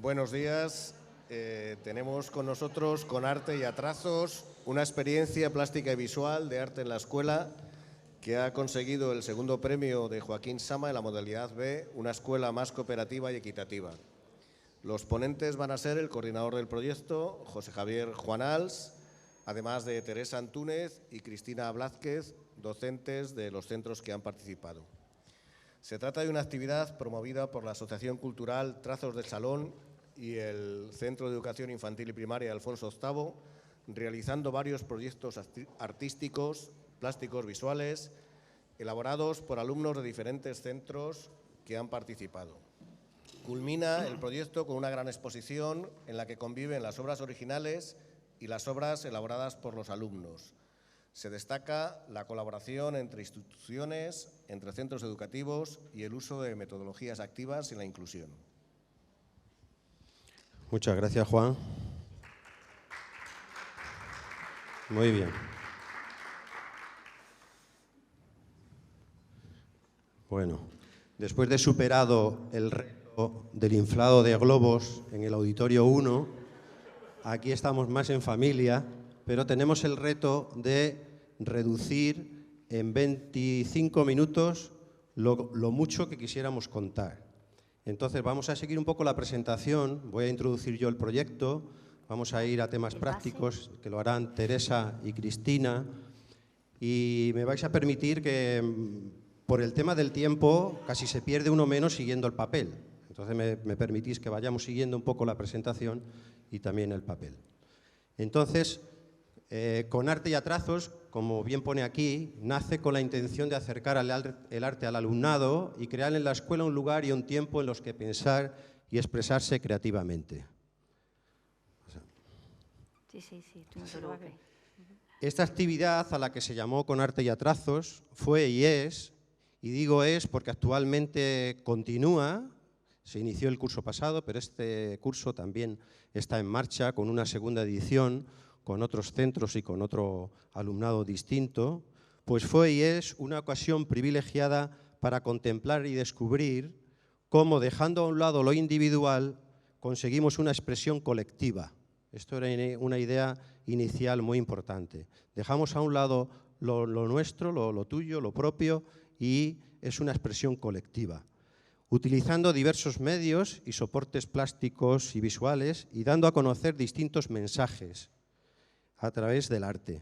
Buenos días. Tenemos con nosotros, con Arte y a Trazos, una experiencia plástica y visual de arte en la escuela que ha conseguido el segundo premio de Joaquín Sama en la modalidad B, una escuela más cooperativa y equitativa. Los ponentes van a ser el coordinador del proyecto, José Javier Juanals, además de Teresa Antúnez y Cristina Blázquez, docentes de los centros que han participado. Se trata de una actividad promovida por la Asociación Cultural Trazos del Salón y el Centro de Educación Infantil y Primaria Alfonso VIII, realizando varios proyectos artísticos, plásticos, visuales, elaborados por alumnos de diferentes centros que han participado. Culmina el proyecto con una gran exposición en la que conviven las obras originales y las obras elaboradas por los alumnos. Se destaca la colaboración entre instituciones, entre centros educativos y el uso de metodologías activas y la inclusión. Muchas gracias, Juan. Muy bien. Bueno, después de superado el reto del inflado de globos en el Auditorio 1, aquí estamos más en familia, pero tenemos el reto de reducir en 25 minutos lo mucho que quisiéramos contar. Entonces vamos a seguir un poco la presentación, voy a introducir yo el proyecto, vamos a ir a temas prácticos que lo harán Teresa y Cristina, y me vais a permitir que por el tema del tiempo casi se pierde uno menos siguiendo el papel. Entonces me permitís que vayamos siguiendo un poco la presentación y también el papel. Entonces, con Arte y a Trazos, como bien pone aquí, nace con la intención de acercar el arte al alumnado y crear en la escuela un lugar y un tiempo en los que pensar y expresarse creativamente. Esta actividad, a la que se llamó Con Arte y a Trazos, fue y es, y digo es porque actualmente continúa, se inició el curso pasado, pero este curso también está en marcha con una segunda edición, con otros centros y con otro alumnado distinto, pues fue y es una ocasión privilegiada para contemplar y descubrir cómo, dejando a un lado lo individual, conseguimos una expresión colectiva. Esto era una idea inicial muy importante. Dejamos a un lado lo nuestro, lo tuyo, lo propio, y es una expresión colectiva. Utilizando diversos medios y soportes plásticos y visuales y dando a conocer distintos mensajes a través del arte.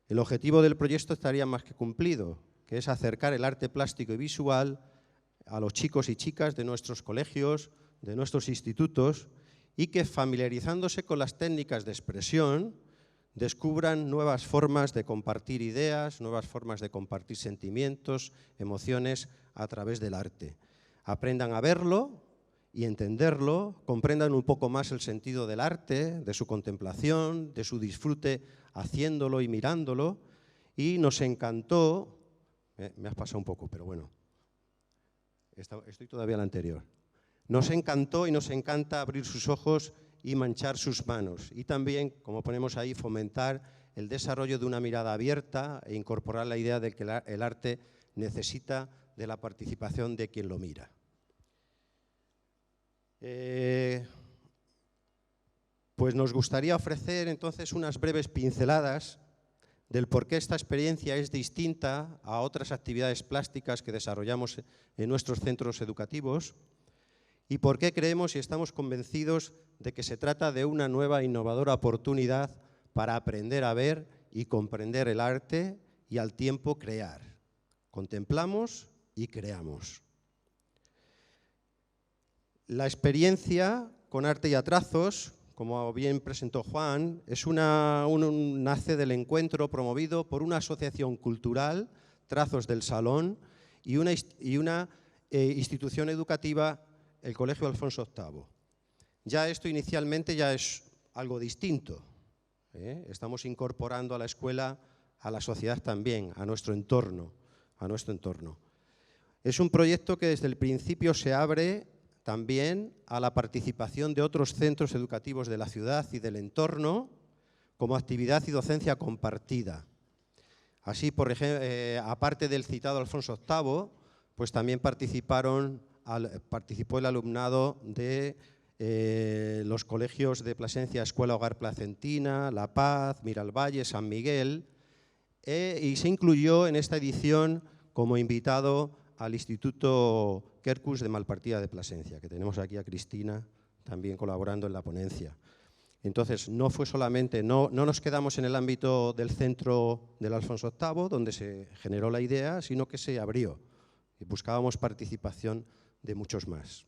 El objetivo del proyecto estaría más que cumplido, que es acercar el arte plástico y visual a los chicos y chicas de nuestros colegios, de nuestros institutos, y que, familiarizándose con las técnicas de expresión, descubran nuevas formas de compartir ideas, nuevas formas de compartir sentimientos, emociones a través del arte. Aprendan a verlo y entenderlo, comprendan un poco más el sentido del arte, de su contemplación, de su disfrute haciéndolo y mirándolo, y nos encantó, me has pasado un poco, pero bueno, estoy todavía en la anterior, nos encantó y nos encanta abrir sus ojos y manchar sus manos, y también, como ponemos ahí, fomentar el desarrollo de una mirada abierta e incorporar la idea de que el arte necesita de la participación de quien lo mira. Pues nos gustaría ofrecer entonces unas breves pinceladas del por qué esta experiencia es distinta a otras actividades plásticas que desarrollamos en nuestros centros educativos y por qué creemos y estamos convencidos de que se trata de una nueva e innovadora oportunidad para aprender a ver y comprender el arte y al tiempo crear. Contemplamos y creamos. La experiencia con Arte y a Trazos, como bien presentó Juan, es nace del encuentro promovido por una asociación cultural, Trazos del Salón, y una institución educativa, el Colegio Alfonso VIII. Ya esto inicialmente ya es algo distinto. Estamos incorporando a la escuela, a la sociedad también, a nuestro entorno. Es un proyecto que desde el principio se abre también a la participación de otros centros educativos de la ciudad y del entorno como actividad y docencia compartida. Así, por ejemplo, aparte del citado Alfonso VIII, pues también participó el alumnado de los colegios de Plasencia, Escuela Hogar Placentina, La Paz, Miralvalle, San Miguel, y se incluyó en esta edición como invitado al Instituto Quercus de Malpartida de Plasencia, que tenemos aquí a Cristina también colaborando en la ponencia. Entonces, no fue solamente, no nos quedamos en el ámbito del centro del Alfonso VIII, donde se generó la idea, sino que se abrió y buscábamos participación de muchos más.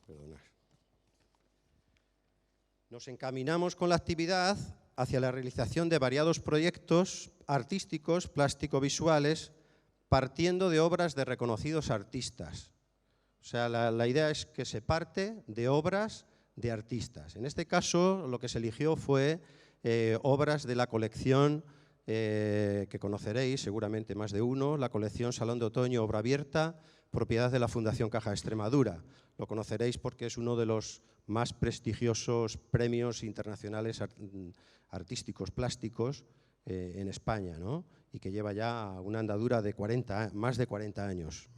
Perdonad. Nos encaminamos con la actividad hacia la realización de variados proyectos artísticos, plástico-visuales, partiendo de obras de reconocidos artistas. O sea, la idea es que se parte de obras de artistas. En este caso, lo que se eligió fue obras de la colección que conoceréis, seguramente más de uno, la colección Salón de Otoño, obra abierta, propiedad de la Fundación Caja de Extremadura. Lo conoceréis porque es uno de los más prestigiosos premios internacionales artísticos plásticos en España, ¿no? Y que lleva ya una andadura de más de 40 años.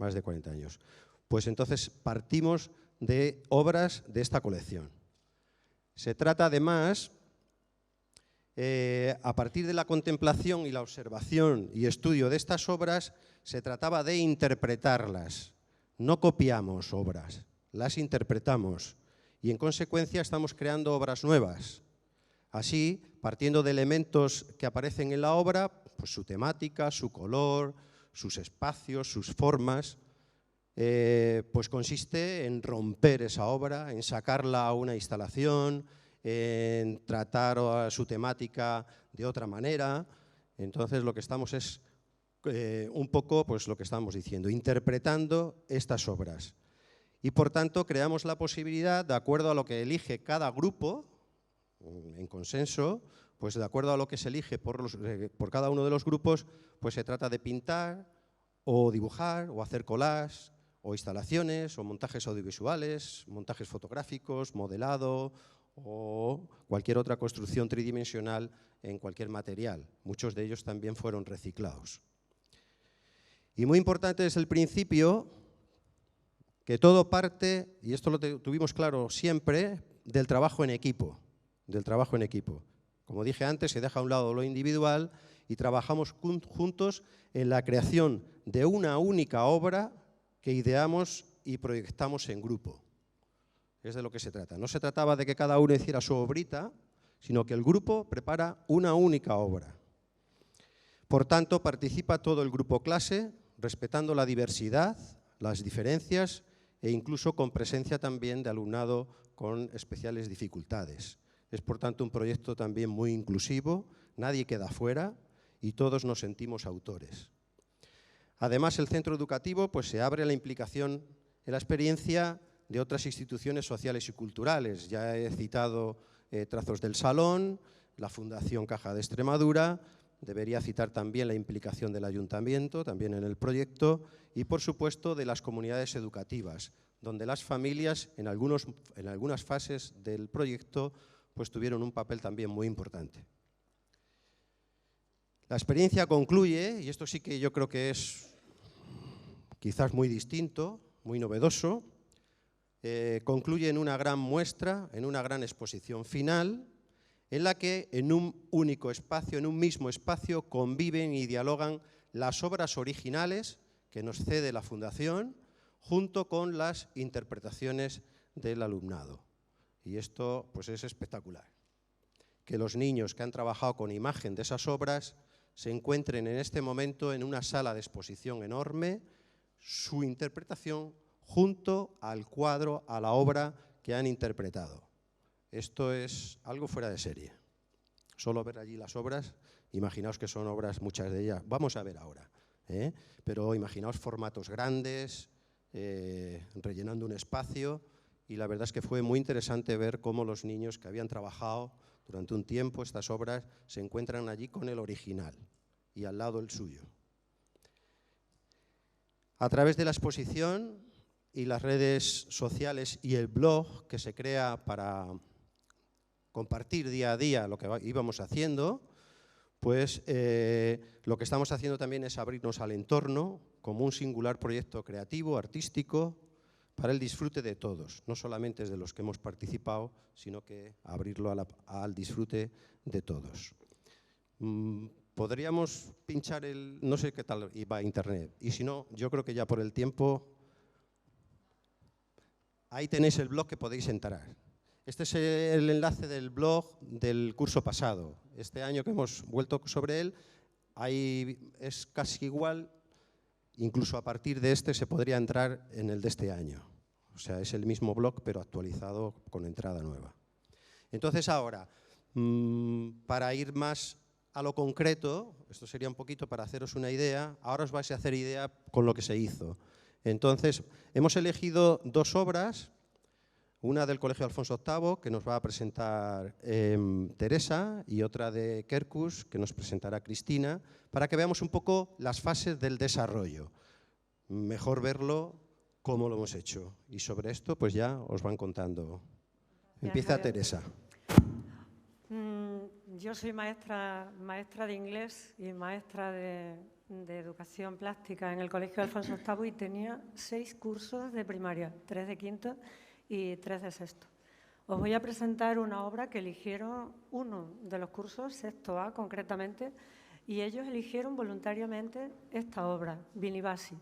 Pues entonces partimos de obras de esta colección. Se trata además, a partir de la contemplación y la observación y estudio de estas obras, se trataba de interpretarlas. No copiamos obras, las interpretamos y en consecuencia estamos creando obras nuevas. Así, partiendo de elementos que aparecen en la obra, pues su temática, su color, sus espacios, sus formas, pues consiste en romper esa obra, en sacarla a una instalación, en tratar su temática de otra manera. Entonces lo que estamos es un poco pues lo que estamos diciendo, interpretando estas obras. Y por tanto creamos la posibilidad, de acuerdo a lo que elige cada grupo, en consenso, pues de acuerdo a lo que se elige por cada uno de los grupos, pues se trata de pintar o dibujar o hacer collages o instalaciones o montajes audiovisuales, montajes fotográficos, modelado o cualquier otra construcción tridimensional en cualquier material. Muchos de ellos también fueron reciclados. Y muy importante desde el principio que todo parte, y esto lo tuvimos claro siempre, del trabajo en equipo. Como dije antes, se deja a un lado lo individual y trabajamos juntos en la creación de una única obra que ideamos y proyectamos en grupo. Es de lo que se trata. No se trataba de que cada uno hiciera su obrita, sino que el grupo prepara una única obra. Por tanto, participa todo el grupo clase, respetando la diversidad, las diferencias e incluso con presencia también de alumnado con especiales dificultades. Es, por tanto, un proyecto también muy inclusivo, nadie queda fuera y todos nos sentimos autores. Además, el centro educativo pues, se abre a la implicación en la experiencia de otras instituciones sociales y culturales. Ya he citado Trazos del Salón, la Fundación Caja de Extremadura, debería citar también la implicación del ayuntamiento, también en el proyecto, y por supuesto de las comunidades educativas, donde las familias en algunas fases del proyecto pues, tuvieron un papel también muy importante. La experiencia concluye, y esto sí que yo creo que es quizás muy distinto, muy novedoso, concluye en una gran muestra, en una gran exposición final, en la que en un único espacio, en un mismo espacio, conviven y dialogan las obras originales que nos cede la Fundación, junto con las interpretaciones del alumnado. Y esto pues, es espectacular. Que los niños que han trabajado con imagen de esas obras se encuentren en este momento en una sala de exposición enorme, su interpretación junto al cuadro, a la obra que han interpretado. Esto es algo fuera de serie. Solo ver allí las obras, imaginaos que son obras, muchas de ellas, vamos a ver ahora, pero imaginaos formatos grandes, rellenando un espacio, y la verdad es que fue muy interesante ver cómo los niños que habían trabajado durante un tiempo estas obras se encuentran allí con el original y al lado el suyo. A través de la exposición y las redes sociales y el blog que se crea para compartir día a día lo que íbamos haciendo, pues lo que estamos haciendo también es abrirnos al entorno como un singular proyecto creativo, artístico, para el disfrute de todos, no solamente es de los que hemos participado, sino que abrirlo al disfrute de todos. Podríamos pinchar no sé qué tal iba a internet, y si no, yo creo que ya por el tiempo, ahí tenéis el blog que podéis entrar. Este es el enlace del blog del curso pasado. Este año que hemos vuelto sobre él, ahí es casi igual, incluso a partir de este se podría entrar en el de este año. O sea, es el mismo blog, pero actualizado con entrada nueva. Entonces ahora, para ir más a lo concreto, esto sería un poquito para haceros una idea, ahora os vais a hacer idea con lo que se hizo. Entonces, hemos elegido dos obras, una del Colegio Alfonso VIII, que nos va a presentar Teresa, y otra de Kerkus, que nos presentará Cristina, para que veamos un poco las fases del desarrollo. Mejor verlo cómo lo hemos hecho. Y sobre esto, pues ya os van contando. Empieza Teresa. Yo soy maestra de inglés y maestra de educación plástica en el Colegio Alfonso VIII y tenía 6 cursos de primaria, 3 de quinto y 3 de sexto. Os voy a presentar una obra que eligieron uno de los cursos, sexto A concretamente, y ellos eligieron voluntariamente esta obra, Vinivasi,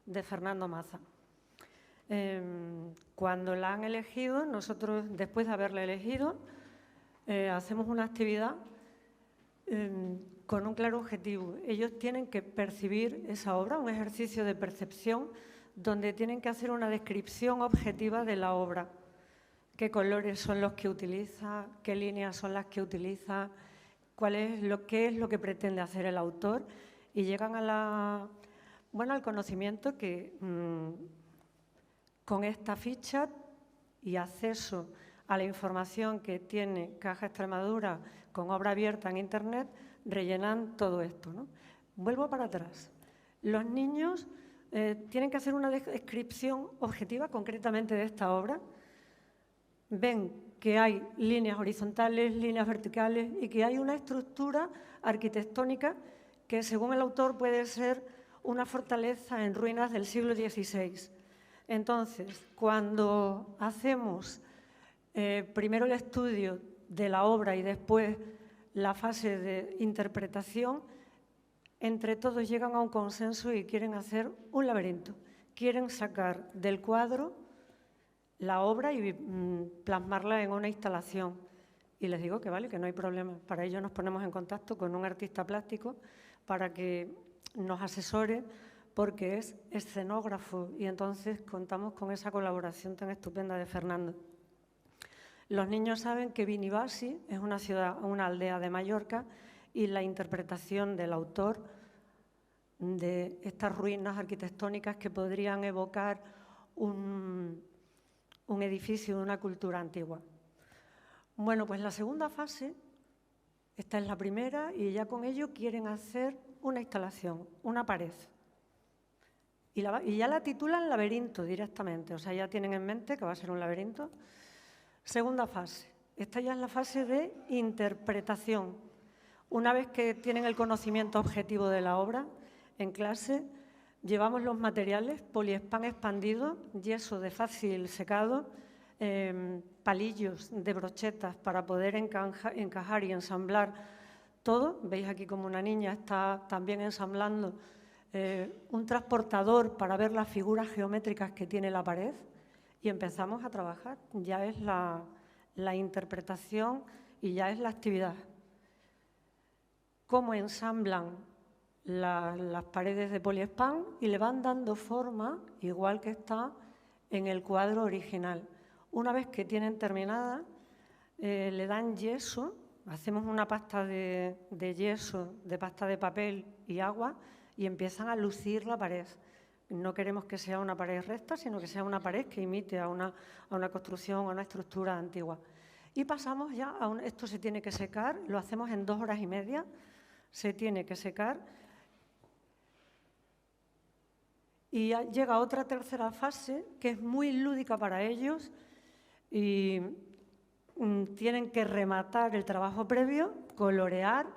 de Fernando Maza. Cuando la han elegido, nosotros, después de haberla elegido, hacemos una actividad con un claro objetivo. Ellos tienen que percibir esa obra, un ejercicio de percepción, donde tienen que hacer una descripción objetiva de la obra. Qué colores son los que utiliza, qué líneas son las que utiliza, qué es lo que pretende hacer el autor, y llegan al conocimiento que con esta ficha y acceso a la información que tiene Caja Extremadura con obra abierta en Internet, rellenan todo esto, ¿no? Vuelvo para atrás. Los niños tienen que hacer una descripción objetiva concretamente de esta obra. Ven que hay líneas horizontales, líneas verticales y que hay una estructura arquitectónica que, según el autor, puede ser una fortaleza en ruinas del siglo XVI. Entonces, cuando hacemos primero el estudio de la obra y después la fase de interpretación, entre todos llegan a un consenso y quieren hacer un laberinto. Quieren sacar del cuadro la obra y plasmarla en una instalación. Y les digo que vale, que no hay problema. Para ello nos ponemos en contacto con un artista plástico para que nos asesore, porque es escenógrafo, y entonces contamos con esa colaboración tan estupenda de Fernando. Los niños saben que Vinivasi es una ciudad, una aldea de Mallorca, y la interpretación del autor de estas ruinas arquitectónicas que podrían evocar un edificio de una cultura antigua. Bueno, pues la segunda fase, esta es la primera, y ya con ello quieren hacer una instalación, una pared. Y ya la titulan laberinto directamente, o sea, ya tienen en mente que va a ser un laberinto. Segunda fase, esta ya es la fase de interpretación. Una vez que tienen el conocimiento objetivo de la obra, en clase llevamos los materiales, poliespán expandido, yeso de fácil secado, palillos de brochetas para poder encajar y ensamblar todo. Veis aquí como una niña está también ensamblando un transportador para ver las figuras geométricas que tiene la pared, y empezamos a trabajar. Ya es la interpretación y ya es la actividad. Cómo ensamblan las paredes de poliespán y le van dando forma, igual que está en el cuadro original. Una vez que tienen terminada, le dan yeso, hacemos una pasta de yeso, de pasta de papel y agua, y empiezan a lucir la pared. No queremos que sea una pared recta, sino que sea una pared que imite a una construcción, a una estructura antigua. Y pasamos ya a esto se tiene que secar, lo hacemos en 2 horas y media, se tiene que secar. Y ya llega otra tercera fase que es muy lúdica para ellos y tienen que rematar el trabajo previo, colorear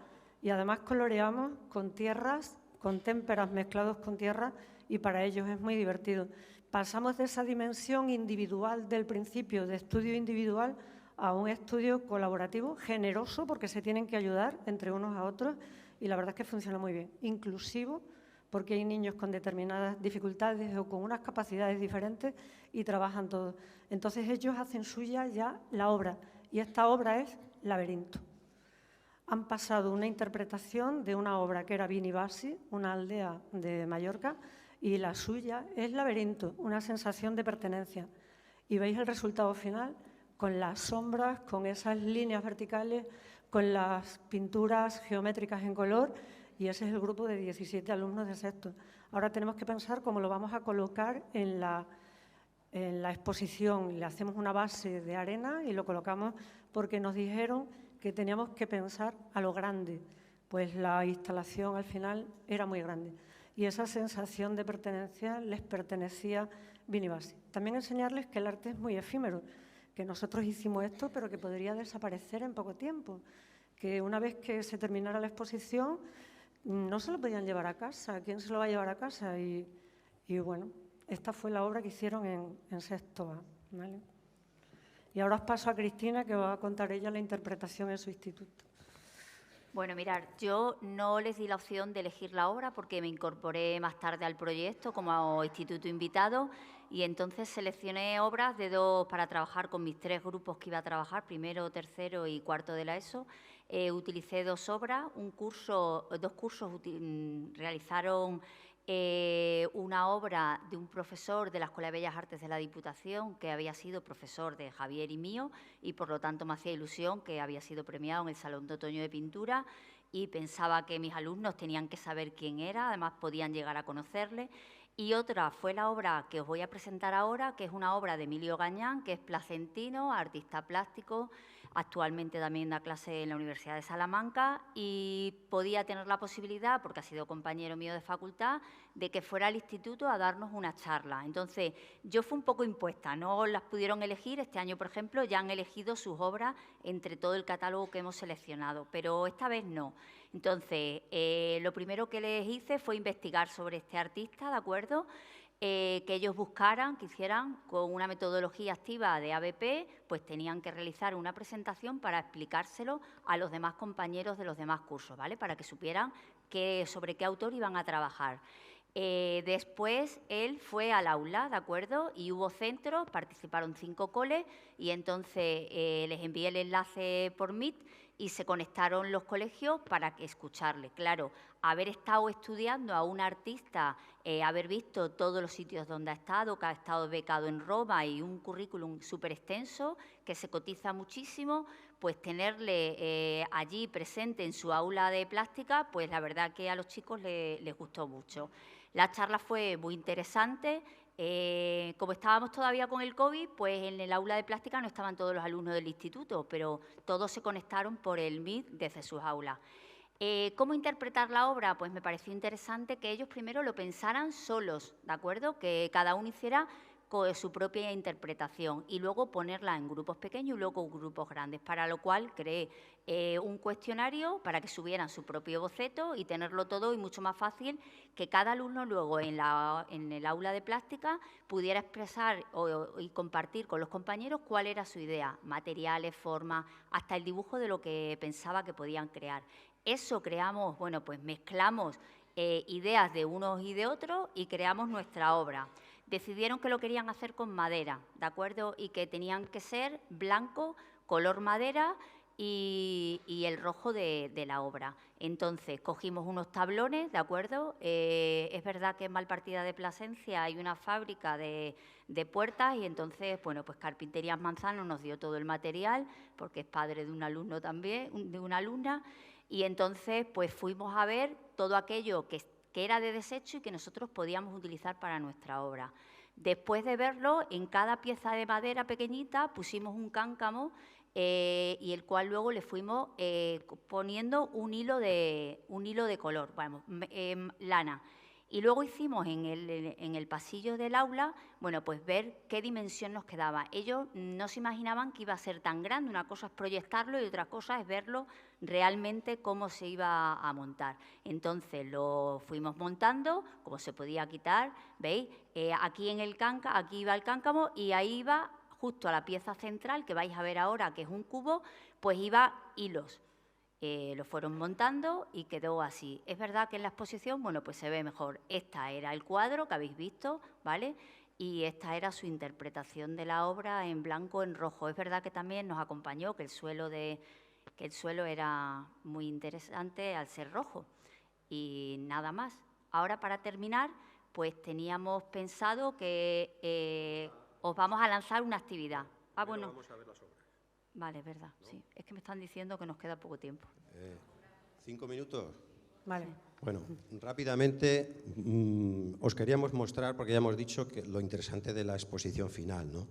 Y además coloreamos con tierras, con témperas mezclados con tierra, y para ellos es muy divertido. Pasamos de esa dimensión individual del principio, de estudio individual, a un estudio colaborativo, generoso, porque se tienen que ayudar entre unos a otros, y la verdad es que funciona muy bien. Inclusivo, porque hay niños con determinadas dificultades o con unas capacidades diferentes y trabajan todos. Entonces ellos hacen suya ya la obra, y esta obra es Laberinto. Han pasado una interpretación de una obra que era Vinibasi, una aldea de Mallorca, y la suya es Laberinto, una sensación de pertenencia. Y veis el resultado final con las sombras, con esas líneas verticales, con las pinturas geométricas en color, y ese es el grupo de 17 alumnos de sexto. Ahora tenemos que pensar cómo lo vamos a colocar en la exposición. Le hacemos una base de arena y lo colocamos porque nos dijeron que teníamos que pensar a lo grande, pues la instalación al final era muy grande. Y esa sensación de pertenencia les pertenecía Vinibasi. También enseñarles que el arte es muy efímero, que nosotros hicimos esto, pero que podría desaparecer en poco tiempo, que una vez que se terminara la exposición no se lo podían llevar a casa. ¿Quién se lo va a llevar a casa? Y bueno, esta fue la obra que hicieron en sexto A, ¿vale? Y ahora os paso a Cristina, que va a contar ella la interpretación en su instituto. Bueno, mirad, yo no les di la opción de elegir la obra porque me incorporé más tarde al proyecto como instituto invitado, y entonces seleccioné obras para trabajar con mis 3 grupos que iba a trabajar, primero, tercero y cuarto de la ESO. Utilicé 2 obras, 2 cursos realizaron una obra de un profesor de la Escuela de Bellas Artes de la Diputación, que había sido profesor de Javier y mío, y por lo tanto me hacía ilusión que había sido premiado en el Salón de Otoño de Pintura, y pensaba que mis alumnos tenían que saber quién era, además podían llegar a conocerle. Y otra fue la obra que os voy a presentar ahora, que es una obra de Emilio Gañán, que es placentino, artista plástico. Actualmente también da clase en la Universidad de Salamanca, y podía tener la posibilidad, porque ha sido compañero mío de facultad, de que fuera al instituto a darnos una charla. Entonces, yo fui un poco impuesta, no las pudieron elegir. Este año, por ejemplo, ya han elegido sus obras entre todo el catálogo que hemos seleccionado, pero esta vez no. Entonces, lo primero que les hice fue investigar sobre este artista, ¿de acuerdo?, que ellos buscaran, que hicieran con una metodología activa de ABP, pues tenían que realizar una presentación para explicárselo a los demás compañeros de los demás cursos, ¿vale?, para que supieran sobre qué autor iban a trabajar. Después él fue al aula, ¿de acuerdo?, y hubo centros, participaron 5 coles, y entonces les envié el enlace por Meet y se conectaron los colegios para escucharle. Claro, haber estado estudiando a un artista, haber visto todos los sitios donde ha estado, que ha estado becado en Roma, y un currículum súper extenso que se cotiza muchísimo, pues tenerle allí presente en su aula de plástica, pues la verdad que a los chicos les gustó mucho. La charla fue muy interesante. Como estábamos todavía con el COVID, pues en el aula de plástica no estaban todos los alumnos del instituto, pero todos se conectaron por el Meet desde sus aulas. ¿Cómo interpretar la obra? Pues me pareció interesante que ellos primero lo pensaran solos, ¿de acuerdo?, que cada uno hiciera su propia interpretación y luego ponerla en grupos pequeños y luego grupos grandes, para lo cual creé un cuestionario para que subieran su propio boceto y tenerlo todo, y mucho más fácil que cada alumno luego en el aula de plástica pudiera expresar y compartir con los compañeros cuál era su idea, materiales, formas, hasta el dibujo de lo que pensaba que podían crear. Eso creamos, bueno, pues mezclamos ideas de unos y de otros y creamos nuestra obra. Decidieron que lo querían hacer con madera, ¿de acuerdo?, y que tenían que ser blanco, color madera y el rojo de la obra. Entonces, cogimos unos tablones, ¿de acuerdo? Es verdad que en Malpartida de Plasencia hay una fábrica de puertas, y entonces, bueno, pues Carpinterías Manzano nos dio todo el material, porque es padre de un alumno también, de una alumna, y entonces, pues fuimos a ver todo aquello que era de desecho y que nosotros podíamos utilizar para nuestra obra. Después de verlo, en cada pieza de madera pequeñita pusimos un cáncamo y el cual luego le fuimos poniendo un hilo de color, bueno, lana. Y luego hicimos en el pasillo del aula, bueno, pues ver qué dimensión nos quedaba. Ellos no se imaginaban que iba a ser tan grande. Una cosa es proyectarlo y otra cosa es verlo realmente cómo se iba a montar. Entonces lo fuimos montando, como se podía quitar, ¿veis? Aquí en el cáncamo, aquí iba el cáncamo y ahí iba justo a la pieza central, que vais a ver ahora, que es un cubo, pues iba hilos. Lo fueron montando y quedó así. Es verdad que en la exposición, bueno, pues se ve mejor. Esta era el cuadro que habéis visto, ¿vale? Y esta era su interpretación de la obra en blanco, en rojo. Es verdad que también nos acompañó que el suelo era muy interesante al ser rojo. Y nada más. Ahora, para terminar, pues teníamos pensado que os vamos a lanzar una actividad. Ah, bueno. Vamos a ver las obras. Vale, es verdad, ¿no? Sí. Es que me están diciendo que nos queda poco tiempo. 5 minutos. Vale. Bueno, rápidamente os queríamos mostrar, porque ya hemos dicho que lo interesante de la exposición final, ¿no?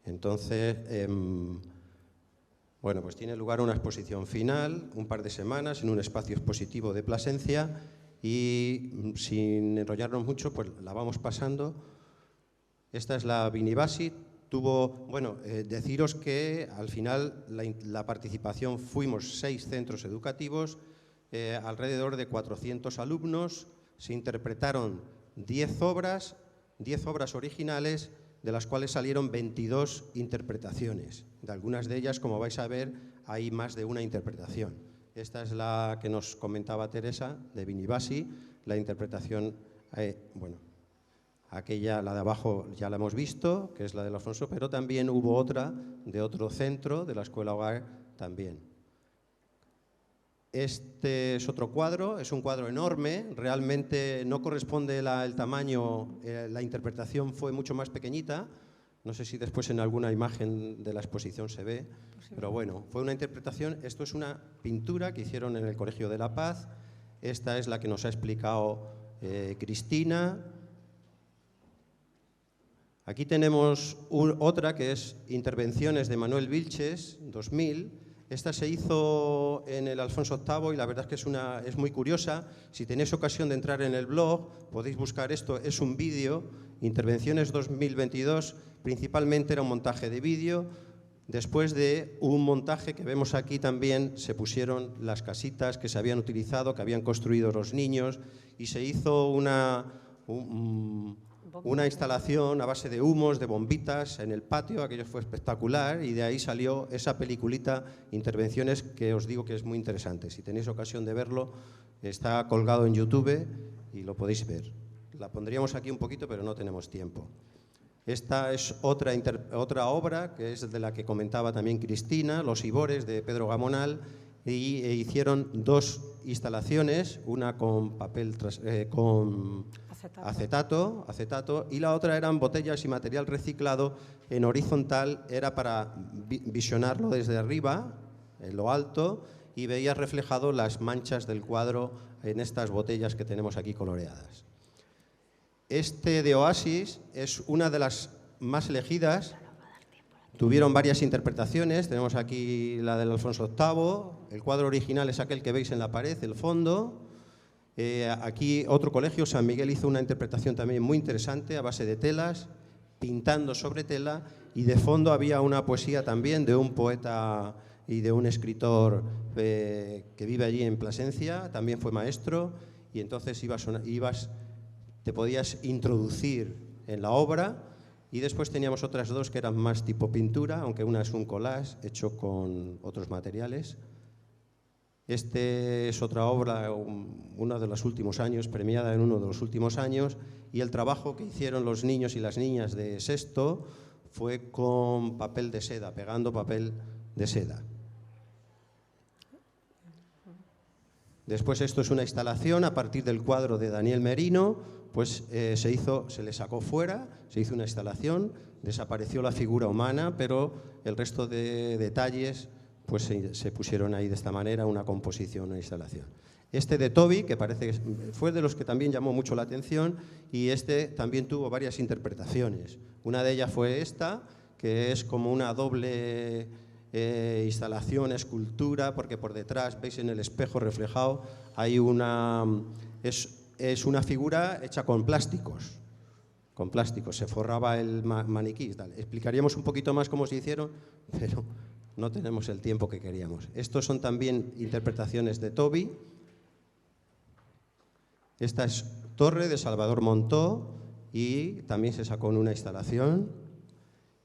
Entonces, bueno, pues tiene lugar una exposición final, un par de semanas, en un espacio expositivo de Plasencia, y sin enrollarnos mucho, pues la vamos pasando. Esta es la Vinibasi. Deciros que al final la participación fuimos 6 centros educativos, alrededor de 400 alumnos, se interpretaron 10 obras originales, de las cuales salieron 22 interpretaciones. De algunas de ellas, como vais a ver, hay más de una interpretación. Esta es la que nos comentaba Teresa, de Vinibasi, la interpretación, aquella, la de abajo, ya la hemos visto, que es la de Alfonso, pero también hubo otra de otro centro, de la Escuela Hogar también. Este es otro cuadro, es un cuadro enorme, realmente no corresponde el tamaño, la interpretación fue mucho más pequeñita, no sé si después en alguna imagen de la exposición se ve, pero bueno, fue una interpretación. Esto es una pintura que hicieron en el Colegio de la Paz, esta es la que nos ha explicado Cristina. Aquí tenemos otra que es Intervenciones de Manuel Vilches, 2000. Esta se hizo en el Alfonso VIII y la verdad es que es muy curiosa. Si tenéis ocasión de entrar en el blog, podéis buscar esto. Es un vídeo, Intervenciones 2022, principalmente era un montaje de vídeo. Después de un montaje que vemos aquí también, se pusieron las casitas que se habían utilizado, que habían construido los niños, y se hizo una instalación a base de humos, de bombitas en el patio. Aquello fue espectacular y de ahí salió esa peliculita Intervenciones, que os digo que es muy interesante. Si tenéis ocasión de verlo, está colgado en YouTube y lo podéis ver. La pondríamos aquí un poquito, pero no tenemos tiempo. Esta es otra obra, que es de la que comentaba también Cristina, Los Ibores, de Pedro Gamonal, y hicieron 2 instalaciones, una con papel con acetato, y la otra eran botellas y material reciclado en horizontal. Era para visionarlo desde arriba, en lo alto, y veías reflejado las manchas del cuadro en estas botellas que tenemos aquí coloreadas. Este de Oasis es una de las más elegidas. Tuvieron varias interpretaciones. Tenemos aquí la del Alfonso VIII. El cuadro original es aquel que veis en la pared, el fondo. Aquí otro colegio, San Miguel, hizo una interpretación también muy interesante a base de telas, pintando sobre tela, y de fondo había una poesía también de un poeta y de un escritor que vive allí en Plasencia, también fue maestro, y entonces te podías introducir en la obra. Y después teníamos otras 2 que eran más tipo pintura, aunque una es un collage hecho con otros materiales. Este es otra obra, una de los últimos años, premiada en uno de los últimos años, y el trabajo que hicieron los niños y las niñas de sexto fue con papel de seda, pegando papel de seda. Después esto es una instalación a partir del cuadro de Daniel Merino, pues se le sacó fuera, se hizo una instalación, desapareció la figura humana, pero el resto de detalles pues se pusieron ahí de esta manera, una composición, una instalación. Este de Toby, que parece que fue de los que también llamó mucho la atención, y este también tuvo varias interpretaciones. Una de ellas fue esta, que es como una doble instalación, escultura, porque por detrás, veis en el espejo reflejado, hay es una figura hecha con plásticos. Con plásticos, se forraba el maniquí. Tal. Explicaríamos un poquito más cómo se hicieron, pero no tenemos el tiempo que queríamos. Estos son también interpretaciones de Toby. Esta es Torre de Salvador Montó y también se sacó en una instalación.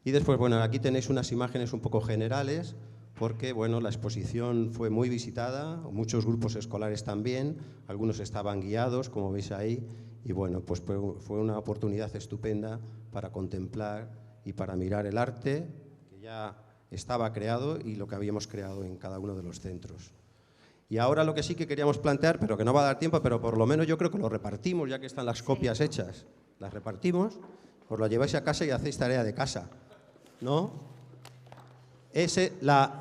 Y después, bueno, aquí tenéis unas imágenes un poco generales porque, bueno, la exposición fue muy visitada, muchos grupos escolares también, algunos estaban guiados, como veis ahí, y bueno, pues fue una oportunidad estupenda para contemplar y para mirar el arte que ya estaba creado y lo que habíamos creado en cada uno de los centros. Y ahora lo que sí que queríamos plantear, pero que no va a dar tiempo, pero por lo menos yo creo que lo repartimos, ya que están las copias hechas. Las repartimos, os lo lleváis a casa y hacéis tarea de casa, ¿no?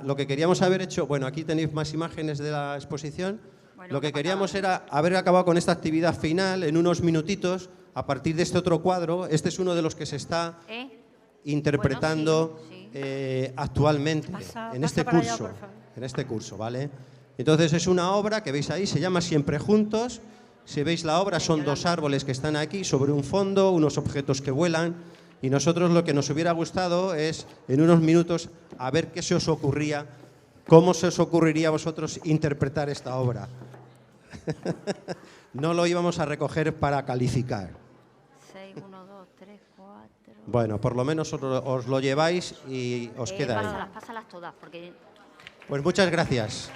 Lo que queríamos haber hecho, bueno, aquí tenéis más imágenes de la exposición. Bueno, lo que queríamos era haber acabado con esta actividad final en unos minutitos, a partir de este otro cuadro. Este es uno de los que se está interpretando bueno, sí. Actualmente en este curso. En este curso, ¿vale? Entonces es una obra que veis ahí, se llama Siempre Juntos. Si veis la obra, son dos árboles que están aquí sobre un fondo, unos objetos que vuelan. Y nosotros lo que nos hubiera gustado es, en unos minutos, a ver qué se os ocurría, cómo se os ocurriría a vosotros interpretar esta obra. No lo íbamos a recoger para calificar. 6, 1, 2, 3, 4... Bueno, por lo menos os lo lleváis y os queda ahí. Pásalas todas, porque... Pues muchas gracias.